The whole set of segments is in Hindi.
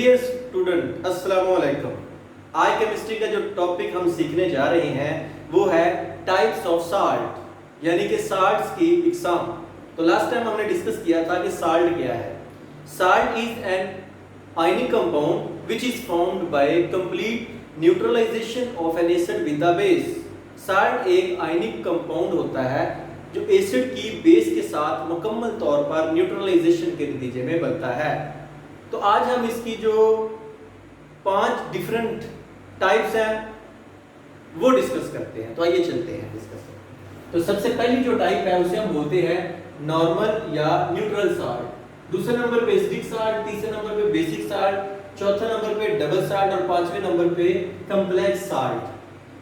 डियर स्टूडेंट अस्सलाम वालेकुम। आज केमिस्ट्री का जो टॉपिक हम सीखने जा रहे हैं वो है टाइप्स ऑफ साल्ट, यानी कि साल्ट्स की इकसाम। तो लास्ट टाइम हमने डिस्कस किया था कि साल्ट क्या है। Salt is an ionic compound which is formed by complete neutralization of an acid with a base. Salt एक आयनिक कंपाउंड होता है जो एसिड की बेस के साथ मुकम्मल तौर पर न्यूट्रलाइजेशन के नतीजे में बनता है। तो आज हम इसकी जो 5 डिफरेंट टाइप्स हैं वो डिस्कस करते हैं। तो आइए चलते हैं डिस्कस करते। तो सबसे पहली जो टाइप है उसे हम बोलते हैं नॉर्मल या न्यूट्रल साल्ट। दूसरे नंबर पे एसिडिक साल्ट, तीसरे नंबर पे बेसिक साल्ट, चौथे नंबर पे डबल साल्ट और पांचवें नंबर पे कॉम्प्लेक्स साल्ट।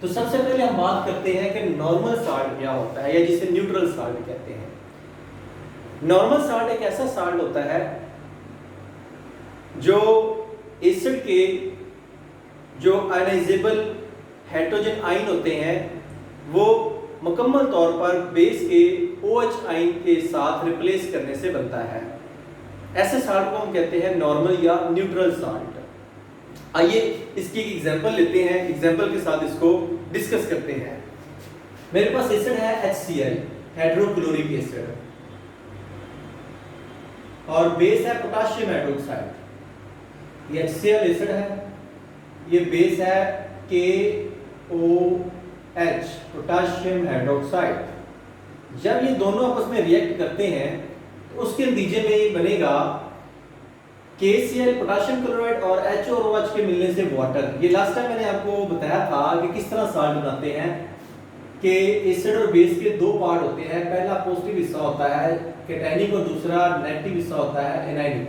तो सबसे पहले हम बात करते हैं कि नॉर्मल साल्ट क्या होता है या जिसे न्यूट्रल साल्ट कहते हैं। नॉर्मल साल्ट एक ऐसा साल्ट होता है जो एसिड के जो आयनाइजेबल हाइड्रोजन आयन होते हैं वो मुकम्मल तौर पर बेस के OH आयन के साथ रिप्लेस करने से बनता है। ऐसे साल्ट को हम कहते हैं नॉर्मल या न्यूट्रल साल्ट। आइए इसकी एक एग्जांपल लेते हैं, एग्जांपल के साथ इसको डिस्कस करते हैं। मेरे पास एसिड है HCl, हाइड्रोक्लोरिक एसिड, और बेस है पोटेशियम हाइड्रोक्साइड। ये HCl एसिड है, ये बेस है KOH, पोटेशियम हाइड्रोक्साइड। जब ये दोनों आपस में रिएक्ट करते हैं तो उसके नतीजे में ये बनेगा KCl पोटेशियम क्लोराइड और H और OH के मिलने से वाटर। ये लास्ट टाइम मैंने आपको बताया था कि किस तरह साल्ट बनाते हैं कि एसिड और बेस के दो पार्ट होते हैं। पहला पॉजिटिव हिस्सा होता है कैटायनिक और दूसरा नेगेटिव हिस्सा होता है एनायनिक।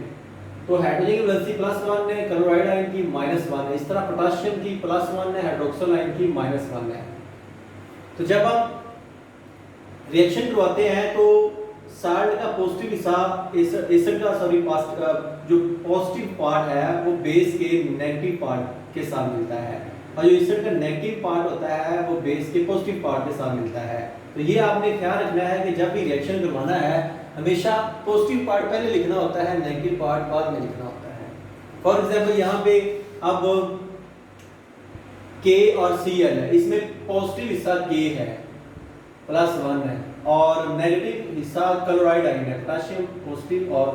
तो हाइड्रोजन की वैलेंसी +1 है, क्लोराइड आयन की -1 है। इस तरह पोटेशियम की +1 है, हाइड्रोक्सिल आयन की -1 है। तो जब हम रिएक्शन करवाते हैं तो साल्ट का पॉजिटिव हिस्सा एसिड का जो पॉजिटिव पार्ट है वो बेस के नेगेटिव पार्ट के साथ मिलता है, और जो एसिड का नेगेटिव पार्ट होता है वो बेस के पॉजिटिव पार्ट के साथ मिलता है। तो ये आपने ख्याल रखना है कि जब भी रिएक्शन करवाना है हमेशा पॉजिटिव पार्ट पहले लिखना होता है, नेगेटिव पार्ट बाद में लिखना होता है। फॉर एग्जांपल यहाँ पे अब K और Cl है, इसमें पॉजिटिव हिस्सा K है +1 है और नेगेटिव हिस्सा क्लोराइड आयन है, पोटेशियम पॉजिटिव। और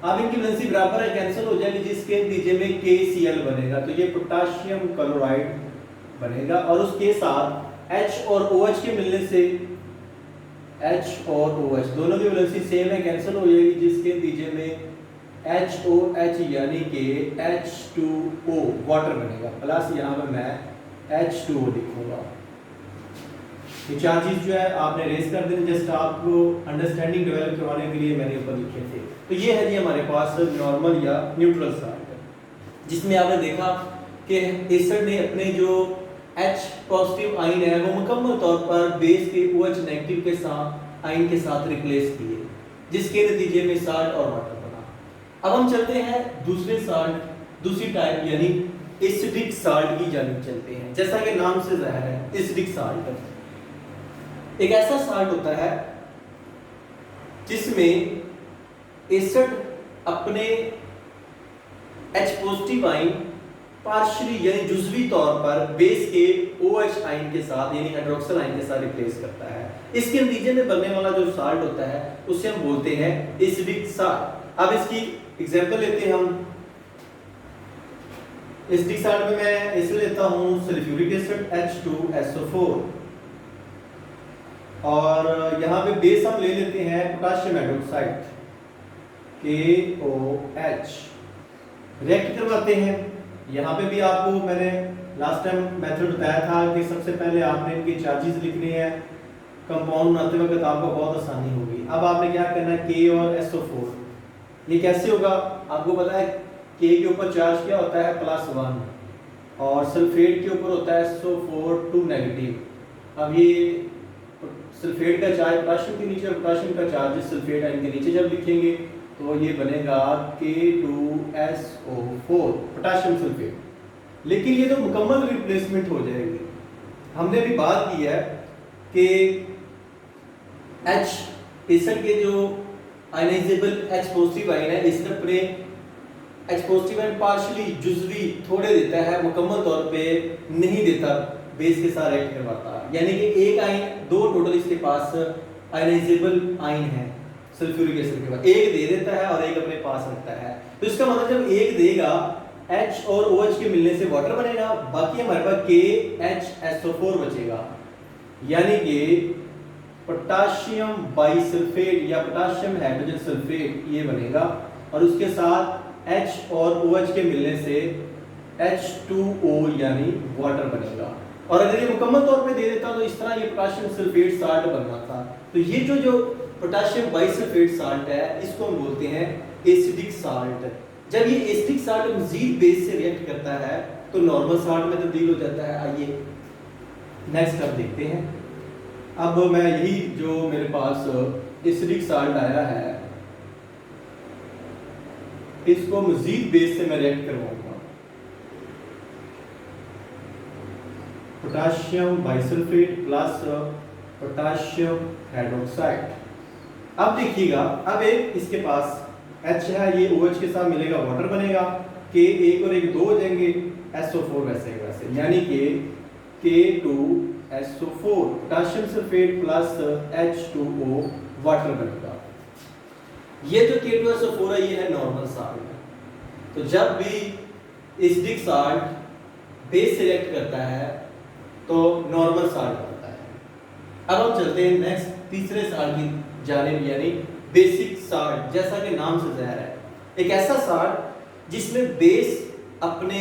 अब इनकी वैलेंसी बराबर है, कैंसिल हो जाएगी, जिसके नतीजे में KCl बनेगा। तो ये पोटेशियम क्लोराइड बनेगा और उसके साथ H और OH के मिलने से H और OH दोनों की वैलेंसी सेम है, कैंसिल हो जाएगी, जिसके नतीजे में HOH यानी कि H2O वाटर बनेगा। प्लस यहाँ पे मैं H2O लिखूंगा। ये चार चीज जो है आपने रेज कर देनी, जस्ट आपको अंडरस्टैंडिंग डेवलप करवाने के लिए मैंने ऊपर लिखे थे। तो ये है जी हमारे पास नॉर्मल या न्यूट्रल साल्ट, जिसमें आपने देखा कि एसिड ने अपने जो H पॉजिटिव आयन है वो मुकम्मल तौर पर बेस के OH नेगेटिव के साथ आयन के साथ रिप्लेस किए, जिसके नतीजे में साल्ट और वाटर बना। अब हम चलते हैं दूसरे साल्ट, दूसरी टाइप यानी एसिडिक साल्ट की जानिब चलते हैं। जैसा कि नाम से जाहिर है एसिडिक साल्ट एक ऐसा साल्ट होता है जिसमें एसिड अपने H पॉजिटिव आयन पार्शियली यानी जुज़वी तौर पर बेस के OH आयन के साथ यानी हाइड्रोक्सिल आयन के साथ रिप्लेस करता है। इसके नतीजे में बनने वाला जो साल्ट होता है उसे हम बोलते हैं एसिडिक साल्ट। अब इसकी एग्जांपल लेते हैं हम। एसिडिक साल्ट में मैं एसिड लेता हूं सल्फ्यूरिक एसिड H2SO4, और यहाँ पे बेस हम ले लेते हैं पोटेशियम हाइड्रोक्साइड KOH। रिएक्ट करवाते हैं। यहाँ पे भी आपको मैंने लास्ट टाइम मेथड बताया था कि सबसे पहले आपने इनके चार्जेस लिखने हैं, कंपाउंड बनाते वक्त आपको बहुत आसानी होगी। अब आपने क्या करना है, K और SO4। ये कैसे होगा आपको पता है, K के ऊपर चार्ज क्या होता है +1 और सल्फेट के ऊपर होता है SO4 2 नेगेटिव। अब ये सल्फेट का चार्ज पोटेशियम के नीचे और पोटेशियम का चार्ज सल्फेट आयन के नीचे जब लिखेंगे तो ये बनेगा K2SO4 पोटेशियम सल्फेट। लेकिन ये तो मुकम्मल रिप्लेसमेंट हो जाएगी। हमने भी बात की है कि H एसिड के जो आयनाइजेबल H पॉजिटिव आयन है, इसने अपने H पॉजिटिव आयन पार्शियली जुजवी थोड़े देता है, मुकम्मल तौर पे नहीं देता, बेस के साथ रिएक्ट करवाता। यानी कि एक आयन, दो टोटल इसके पास आयनाइजेबल आयन है सल्फ्यूरिक एसिड के बाद, एक दे देता है और एक अपने पास रखता है। तो इसका मतलब जब एक देगा H और OH के मिलने से वाटर बनेगा, बाकी हमारे पास KHSO4 बचेगा, यानी कि पोटाशियम बाइसल्फेट या पोटाशियम हाइड्रोजन सल्फेट ये बनेगा, और उसके साथ H और OH के मिलने से H2O यानी वाटर बनेगा। और अगर ये मुकम्मल तौर पे दे देता तो इस तरह ये पोटाशियम सल्फेट साल्ट बनना था। तो ये जो पोटाशियम बाइसल्फेट साल्ट है, इसको हम बोलते हैं एसिडिक साल्ट। जब ये एसिडिक साल्ट मजीद बेस से रिएक्ट करता है तो नॉर्मल साल्ट में तब्दील हो जाता है। आइए नेक्स्ट अब देखते हैं। अब मैं यही जो मेरे पास एसिडिक साल्ट आया है, इसको मजीद बेस से मैं रिएक्ट करवाऊंगा। Potassium bisulphate plus potassium hydroxide. अब देखिएगा, अब एक इसके पास H है, ये OH के साथ मिलेगा, वाटर बनेगा, K एक और एक दो हो जाएंगे, SO4 वैसे वैसे, यानी कि K2SO4 potassium sulphate plus H2O water बनेगा। ये जो K2SO4 है ये है नॉर्मल साल्ट। तो जब भी एसिडिक साल्ट बेस से रिएक्ट करता है तो नॉर्मल साल्ट बनता है। अब हम चलते हैं नेक्स्ट तीसरे साल्ट की जानिब, यानी बेसिक साल्ट। जैसा कि नाम से ज़ाहिर है, एक ऐसा साल्ट जिसमें बेस अपने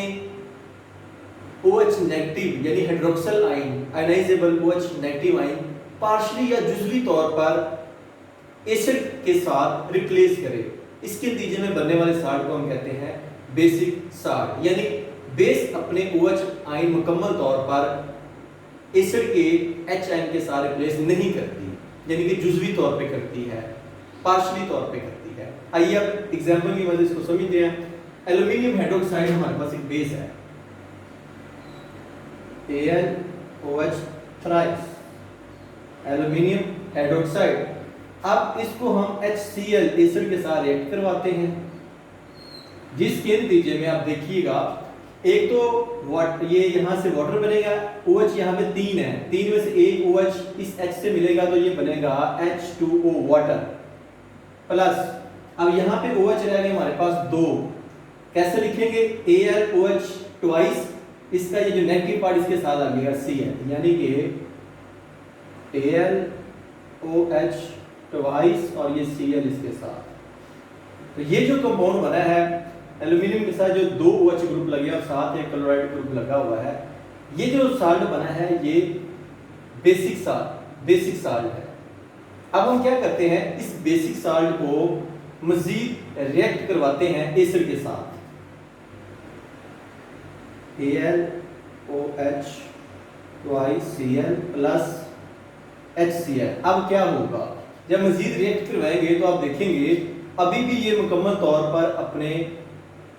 OH नेगेटिव यानी hydroxyl ion, ionizable OH negative ion partially या जुजवी तौर पर एसिड के साथ रिप्लेस करे। इसके नतीजे में बनने वाले साल्ट को हम कहते हैं बेसिक साल्ट। यानी बेस अपने OH आयन मुकम्मल तौर पर एसिड के H आयन के साथ रिप्लेस नहीं करती, यानी कि जुजवी तौर पे करती है, पार्शियली तौर पे करती है। आइए अब एग्जांपल की मदद से इसको समझते हैं। एल्युमिनियम हाइड्रोक्साइड हमारे पास एक बेस है, AlOH थ्राइस, एल्युमिनियम हाइड्रोक्साइड। अब इसको हम HCl एसिड के साथ रिएक्ट करवाते हैं, जिसके नतीजे में आप देखिएगा, एक तो ये यहाँ से वाटर बनेगा, OH यहाँ पे 3 है, 3 में से एक OH इस H से मिलेगा तो ये बनेगा H2O वाटर प्लस, अब यहाँ पे OH रह गए हमारे पास 2, कैसे लिखेंगे, AlOH ट्वाइस, इसका ये जो नेगेटिव पार्ट इसके साथ आ गया Cl, यानी कि AlOH ट्वाइस और ये Cl इसके साथ। तो ये जो कंपाउंड बना है एल्युमिनियम के साथ, जो 2 OH ग्रुप लगे और साथ एक क्लोराइड ग्रुप लगा हुआ है, ये जो साल्ट बना है ये बेसिक साल्ट है। अब हम क्या करते हैं, इस बेसिक साल्ट को मजीद रिएक्ट करवाते हैं एसिड के साथ, AlOH twice Cl plus HCl। अब क्या होगा, जब मजीद रिएक्ट करवाएंगे तो आप देखेंगे अभी भी ये मुकम्मल तौर पर अपने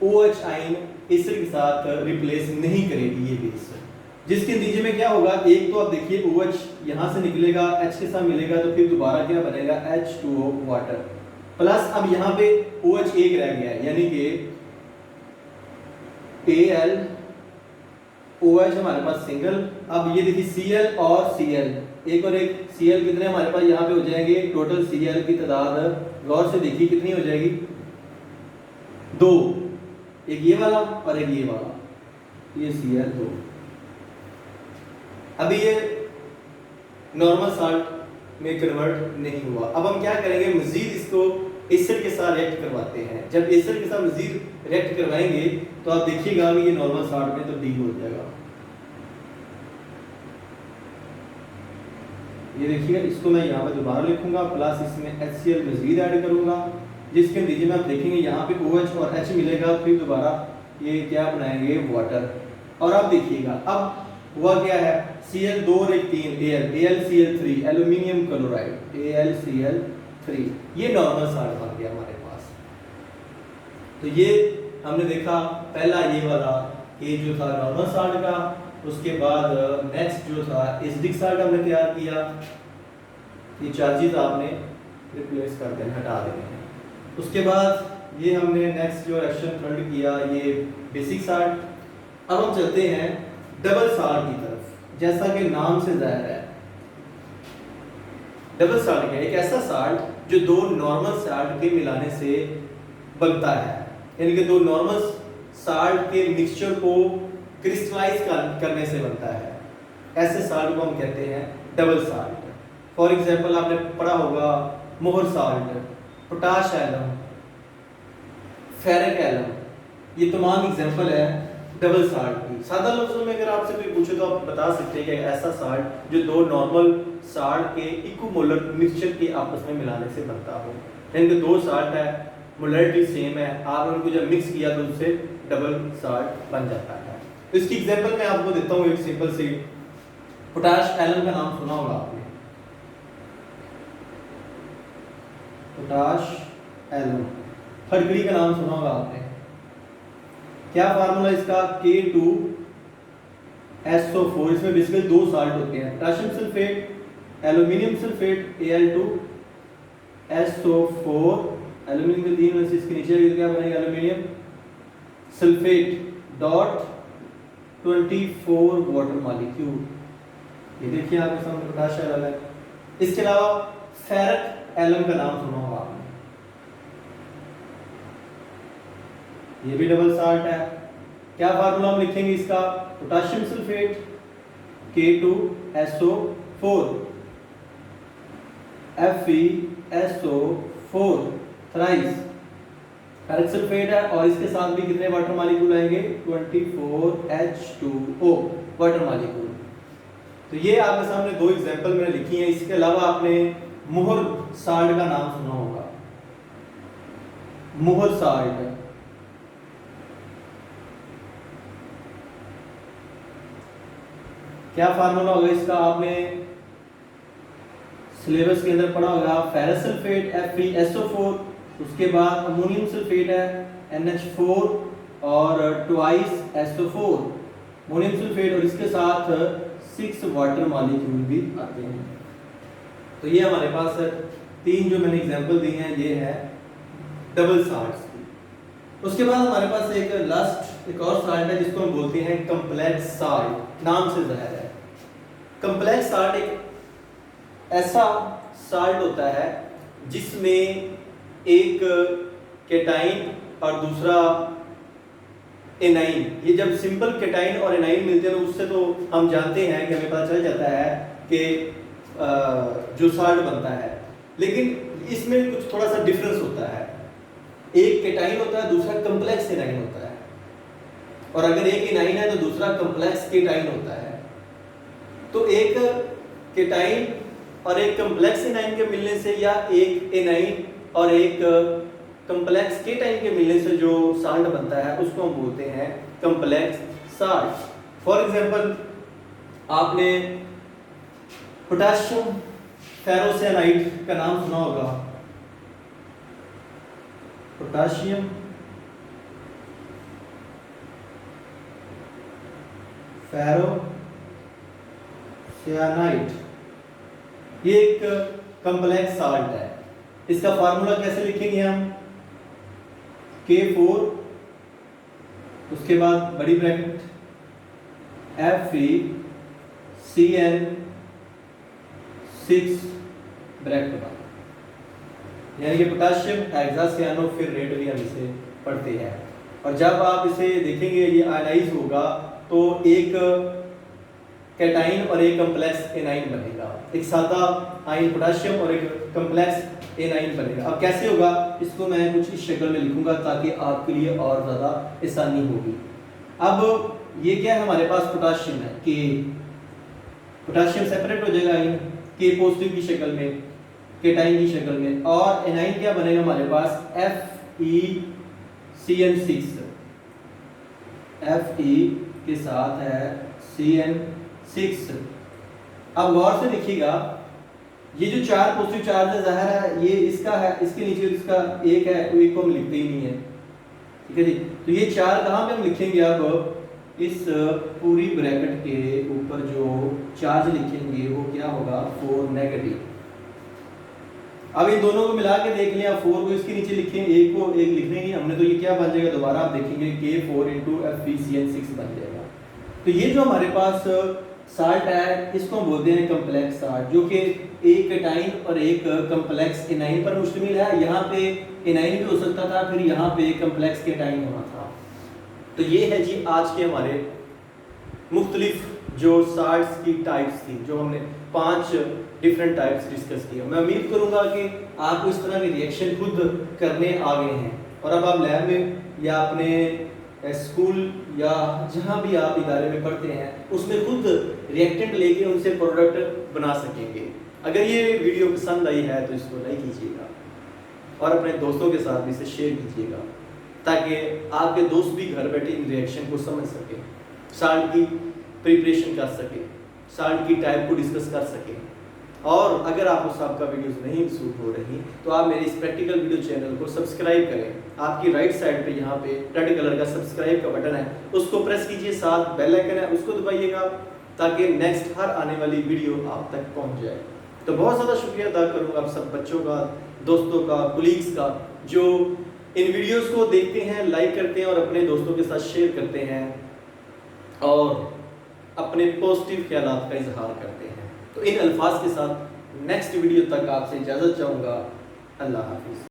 OH आयन एसिड के साथ रिप्लेस नहीं करेगी ये बेस, जिसके नतीजे में क्या होगा, एक तो आप देखिए OH यहाँ से निकलेगा, H के साथ मिलेगा, तो फिर दोबारा क्या बनेगा, H2O वाटर प्लस, अब यहाँ पे OH एक रह गया है, यानी कि AlOH हमारे पास सिंगल। अब ये देखिए Cl और Cl, एक और एक Cl कितने हमारे पास यहाँ पे हो जाएंगे, टोटल Cl की तादाद गौर से देखिए कितनी हो जाएगी, 2, एक ये वाला और एक ये वाला, ये Cl2। अभी ये नॉर्मल साल्ट में कन्वर्ट नहीं हुआ। अब हम क्या करेंगे, मजीद इसको एसिड के साथ रिएक्ट करवाते हैं। जब एसिड के साथ मजीद रिएक्ट करवाएंगे तो आप देखिएगा कि ये नॉर्मल साल्ट में तब्दील हो जाएगा। ये देखिएगा, इसको मैं यहाँ पे दोबारा लिखूंगा, प्लस इसमें HCl मजीद ऐड करूंगा, जिसके नतीजे में आप देखेंगे यहाँ पे OH और H मिलेगा, फिर दोबारा ये क्या बनाएंगे, वाटर। और आप देखिएगा अब हुआ क्या है, Cl2 और एक 3, AlCl3 एल्यूमिनियम क्लोराइड, AlCl3, ये नॉर्मल साल्ट बन गया हमारे पास। तो ये हमने देखा पहला ये वाला ये जो था नॉर्मल साल्ट का, उसके बाद नेक्स्ट जो था एसिडिक साल्ट हमने तैयार किया। ये चार्जेस आपने रिप्लेस कर देना, हटा देने हैं। उसके बाद ये हमने नेक्स्ट जो एक्शन थर्ड किया ये बेसिक साल्ट। अब हम चलते हैं डबल साल्ट की तरफ। जैसा कि नाम से जाहिर है, डबल साल्ट क्या है? एक ऐसा साल्ट जो दो नॉर्मल साल्ट के मिलाने से बनता है, यानी कि दो नॉर्मल साल्ट के मिक्सचर को क्रिस्टलाइज करने से बनता है। ऐसे साल्ट को हम कहते हैं डबल साल्ट। फॉर एग्जांपल आपने पढ़ा होगा Mohr salt, potash alum, ferric alum, ये तमाम एग्जांपल है डबल साल्ट की। सादा लफ्जों में अगर आपसे कोई पूछे तो आप बता सकते हैं कि ऐसा साल्ट जो दो नॉर्मल साल्ट के इक्विमोलर मिक्सचर के आपस में मिलाने से बनता हो, यानी कि दो साल्ट है, मोलरिटी सेम है, आप उनको जब मिक्स किया तो उससे डबल साल्ट बन जाता है। तो इसकी एग्जांपल मैं आपको देता हूँ एक सिंपल सी। पोटाश एलम का नाम सुना होगा आपने, पोटाश एलम। फटकड़ी का नाम सुना होगा आपने। क्या फार्मूला इसका? K2SO4। इसमें बेसिकली दो साल्ट होते हैं, potassium sulphate, aluminium sulphate Al2SO4। Aluminium के तीन वैसे इसके नीचे क्या बनेगा? Aluminium sulphate dot 24 water molecule. ये देखिए आपके सामने पोटाश एलम है। इसके अलावा फेरिक एलम का नाम सुना होगा आपने, ये भी डबल साल्ट है। क्या फार्मूला हम लिखेंगे इसका? Potassium sulphate K2SO4 FeSO4 thrice ferric sulphate है, और इसके साथ भी कितने वाटर मॉलिक्यूल आएंगे? 24H2O water molecule. तो ये आपके सामने दो एग्जांपल मैंने लिखी हैं। इसके अलावा आपने मोहर साल्ट का नाम सुना होगा, मोहर साल्ट। क्या फार्मूला होगा इसका? आपने सिलेबस के अंदर पढ़ा होगा, फेरस सल्फेट FeSO4, उसके बाद अमोनियम सल्फेट है NH4 और ट्वाइस SO4 अमोनियम सल्फेट, और इसके साथ 6 वाटर मॉलिक्यूल भी आते हैं। तो ये हमारे पास तीन जो मैंने एग्जांपल दिए हैं ये है डबल साल्ट्स की। उसके बाद हमारे पास एक लास्ट एक और साल्ट है जिसको हम बोलते हैं कम्प्लेक्स साल्ट। नाम से जाहिर है, कम्प्लेक्स साल्ट एक ऐसा साल्ट होता है जिसमें एक केटाइन और दूसरा एनाइन। ये जब सिंपल केटाइन और एनाइन मिलते हैं तो उससे तो हम जानते हैं कि हमें पता चल जाता है कि जो साल्ट बनता है, लेकिन इसमें कुछ थोड़ा सा डिफरेंस होता है। एक केटाइन होता है, दूसरा कम्प्लेक्स एनाइन होता है, और अगर एक एनाइन है तो दूसरा कम्प्लेक्स केटाइन होता है। तो एक केटाइन और एक कम्प्लेक्स एनाइन के मिलने से, या एक एनाइन और एक कम्प्लेक्स केटाइन के मिलने से जो साल्ट बनता है उसको हम बोलते हैं कम्प्लेक्स साल्ट। फॉर एग्जांपल आपने पोटेशियम फेरोसाइनाइड का नाम सुना होगा, पोटेशियम फेरोसाइनाइड, ये एक कम्प्लेक्स साल्ट है। इसका फार्मूला कैसे लिखेंगे हम? K4 उसके बाद बड़ी ब्रैकेट FeCN6 ब्रैकेट बाद, यानी कि पोटेशियम हेक्सासियानो फिर रेट भी हम इसे पढ़ते हैं। और जब आप इसे देखेंगे ये आयनाइज होगा तो एक कैटाइन और एक कम्प्लेक्स एनाइन बनेगा, एक सादा आयन पोटेशियम और एक कम्प्लेक्स एनाइन बनेगा। अब कैसे होगा इसको मैं कुछ इस शक्ल में लिखूंगा ताकि आपके लिए और ज़्यादा आसानी होगी। अब ये क्या है? हमारे पास पोटेशियम है, कि पोटेशियम सेपरेट हो जाएगा आयन के पॉजिटिव की शक्ल में, केटाइन की शक्ल में, और एनाइन क्या बनेगा हमारे पास? FeCN6, Fe के साथ है CN6। अब गौर से देखिएगा, ये जो चार पॉजिटिव चार्ज है जाहिर है ये इसका है, इसके नीचे इसका एक है, तो एक को हम लिखते ही नहीं है, ठीक है जी। तो ये चार कहाँ पे हम लिखेंगे? अब इस पूरी ब्रैकेट के ऊपर जो चार्ज लिखेंगे वो क्या होगा? 4 नेगेटिव। अब इन दोनों को मिला के देख लिया, 4 को इसके नीचे लिखें, एक को एक लिखने ही हमने, तो ये क्या बन जाएगा, दोबारा आप देखेंगे K4 * FeCN6 बन जाएगा। तो ये जो हमारे पास साल्ट है इसको हम बोलते हैं कम्प्लेक्स साल्ट, जो कि एक केटाइन और एक कम्प्लेक्स एनाइन पर मुश्तमिल है। यहाँ पे एनाइन भी हो सकता था, फिर यहाँ पे कम्प्लेक्स केटाइन होना था। तो ये है जी आज के हमारे मुख्तलिफ जो साल्ट्स की टाइप्स थी, जो हमने 5 डिफरेंट टाइप्स डिस्कस किए। मैं उम्मीद करूंगा कि आपको इस तरह के रिएक्शन खुद करने आ गए हैं, और अब आप लैब में या अपने स्कूल या जहां भी आप इदारे में पढ़ते हैं उसमें खुद रिएक्टेंट लेके उनसे प्रोडक्ट बना सकेंगे। अगर ये वीडियो पसंद आई है तो इसको लाइक कीजिएगा और अपने दोस्तों के साथ भी इसे शेयर कीजिएगा, ताकि आपके दोस्त भी घर बैठे इन रिएक्शन को समझ सके, साल्ट की प्रिपरेशन कर सके, साल्ट की टाइप को डिस्कस कर सके। और अगर आपको साहब का वीडियोस नहीं सूट हो रही तो आप मेरे इस प्रैक्टिकल वीडियो चैनल को सब्सक्राइब करें। आपकी राइट साइड पे यहाँ पे रेड कलर का सब्सक्राइब का बटन है, उसको प्रेस कीजिए, साथ बेल आइकन है उसको दबाइएगा, ताकि नेक्स्ट हर आने वाली वीडियो आप तक पहुँच जाए। तो बहुत ज़्यादा शुक्रिया अदा करूँगा आप सब बच्चों का, दोस्तों का, कोलीग्स का, जो इन वीडियोस को देखते हैं, लाइक करते हैं और अपने दोस्तों के साथ शेयर करते हैं और अपने पॉजिटिव ख्यालात का इजहार करते हैं। तो इन अल्फाज के साथ नेक्स्ट वीडियो तक आपसे इजाज़त चाहूँगा। अल्लाह हाफिज़।